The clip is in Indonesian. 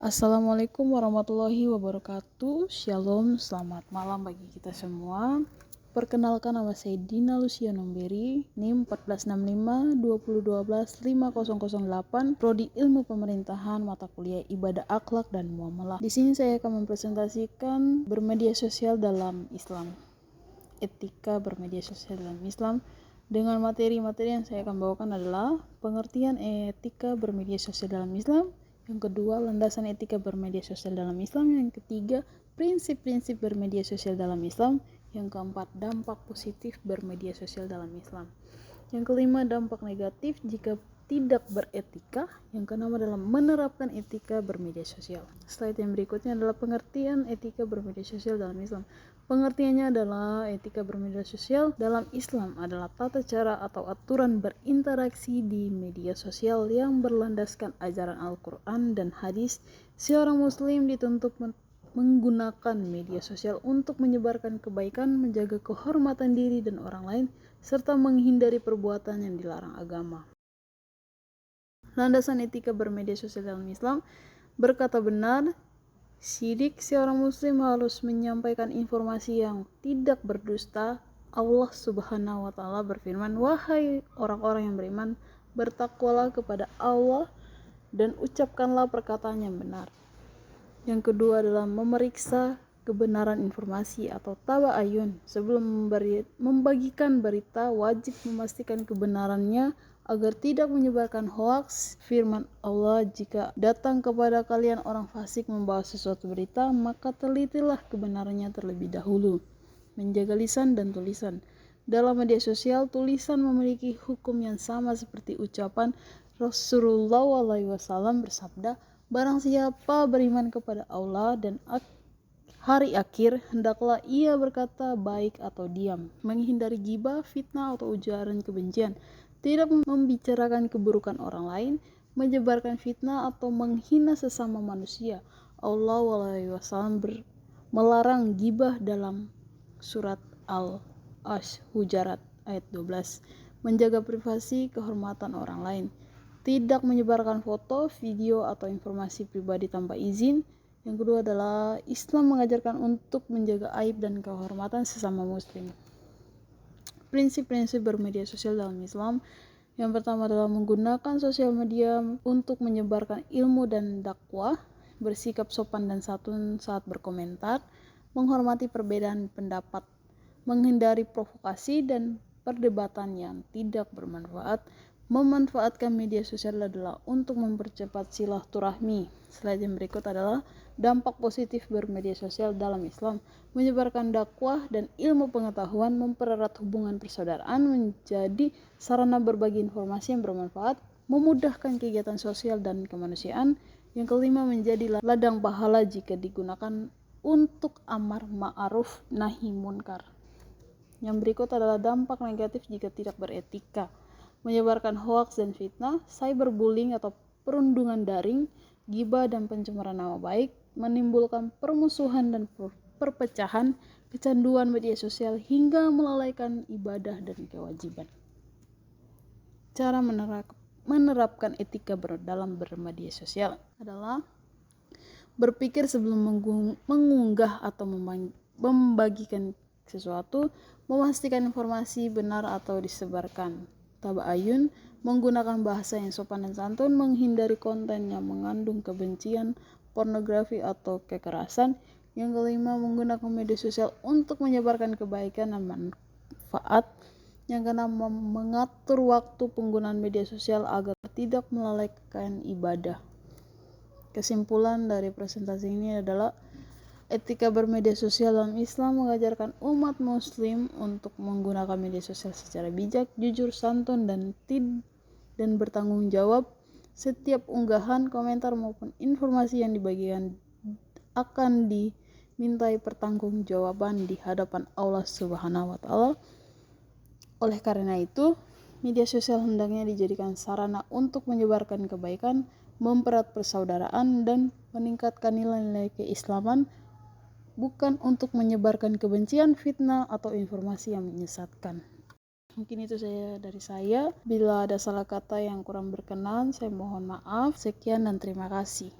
Assalamualaikum warahmatullahi wabarakatuh. Shalom, selamat malam bagi kita semua. Perkenalkan, nama saya Dina Lucia Nomberi, NIM 1465 2012 5008, Prodi Ilmu Pemerintahan, mata kuliah Ibadah Akhlak dan Muamalah. Di sini saya akan mempresentasikan bermedia sosial dalam Islam. Etika bermedia sosial dalam Islam. Dengan materi-materi yang saya akan bawakan adalah pengertian etika bermedia sosial dalam Islam. Yang kedua, landasan etika bermedia sosial dalam Islam. Yang ketiga, prinsip-prinsip bermedia sosial dalam Islam. Yang keempat, dampak positif bermedia sosial dalam Islam. Yang kelima, dampak negatif jika tidak beretika. Yang keenam adalah menerapkan etika bermedia sosial. Slide yang berikutnya adalah pengertian etika bermedia sosial dalam Islam. Pengertiannya adalah etika bermedia sosial dalam Islam adalah tata cara atau aturan berinteraksi di media sosial yang berlandaskan ajaran Al-Quran dan hadis. Seorang muslim dituntut menggunakan media sosial untuk menyebarkan kebaikan, menjaga kehormatan diri dan orang lain, serta menghindari perbuatan yang dilarang agama. Landasan etika bermedia sosial dalam Islam: berkata benar, sidik, seorang muslim harus menyampaikan informasi yang tidak berdusta. Allah Subhanahu wa Ta'ala berfirman, "Wahai orang-orang yang beriman, bertakwalah kepada Allah dan ucapkanlah perkataan yang benar." Yang kedua adalah memeriksa kebenaran informasi atau tabayun. Sebelum membagikan berita, wajib memastikan kebenarannya agar tidak menyebarkan hoaks. Firman Allah, "Jika datang kepada kalian orang fasik membawa sesuatu berita, maka telitilah kebenarannya terlebih dahulu." Menjaga lisan dan tulisan. Dalam media sosial, tulisan memiliki hukum yang sama seperti ucapan. Rasulullah SAW bersabda, "Barang siapa beriman kepada Allah dan hari akhir, hendaklah ia berkata baik atau diam." Menghindari ghibah, fitnah atau ujaran kebencian. Tidak membicarakan keburukan orang lain, menyebarkan fitnah atau menghina sesama manusia. Allah SAW melarang ghibah dalam surat Al-Hujurat ayat 12. Menjaga privasi, kehormatan orang lain. Tidak menyebarkan foto, video, atau informasi pribadi tanpa izin. Yang kedua adalah Islam mengajarkan untuk menjaga aib dan kehormatan sesama muslim. Prinsip-prinsip bermedia sosial dalam Islam. Yang pertama adalah menggunakan sosial media untuk menyebarkan ilmu dan dakwah, bersikap sopan dan santun saat berkomentar, menghormati perbedaan pendapat, menghindari provokasi dan perdebatan yang tidak bermanfaat. Memanfaatkan media sosial adalah untuk mempercepat silaturahmi. Slide yang berikut adalah dampak positif bermedia sosial dalam Islam. Menyebarkan dakwah dan ilmu pengetahuan, mempererat hubungan persaudaraan, menjadi sarana berbagi informasi yang bermanfaat, memudahkan kegiatan sosial dan kemanusiaan. Yang kelima, menjadi ladang pahala jika digunakan untuk amar ma'ruf nahi munkar. Yang berikut adalah dampak negatif jika tidak beretika. Menyebarkan hoaks dan fitnah, cyberbullying atau perundungan daring, ghibah dan pencemaran nama baik, menimbulkan permusuhan dan perpecahan, kecanduan media sosial hingga melalaikan ibadah dan kewajiban. Cara menerapkan etika dalam bermedia sosial adalah berpikir sebelum mengunggah atau membagikan sesuatu, memastikan informasi benar atau disebarkan. Tabayun, menggunakan bahasa yang sopan dan santun, menghindari konten yang mengandung kebencian, pornografi atau kekerasan. Yang kelima, menggunakan media sosial untuk menyebarkan kebaikan dan manfaat. Yang keenam, mengatur waktu penggunaan media sosial agar tidak melalaikan ibadah. Kesimpulan dari presentasi ini adalah etika bermedia sosial dalam Islam mengajarkan umat muslim untuk menggunakan media sosial secara bijak, jujur, santun, dan bertanggung jawab. Setiap unggahan, komentar, maupun informasi yang dibagikan akan dimintai pertanggungjawaban di hadapan Allah Subhanahu wa Ta'ala. Oleh karena itu, media sosial hendaknya dijadikan sarana untuk menyebarkan kebaikan, mempererat persaudaraan, dan meningkatkan nilai-nilai keislaman, bukan untuk menyebarkan kebencian, fitnah, atau informasi yang menyesatkan. Mungkin itu dari saya. Bila ada salah kata yang kurang berkenan, saya mohon maaf. Sekian dan terima kasih.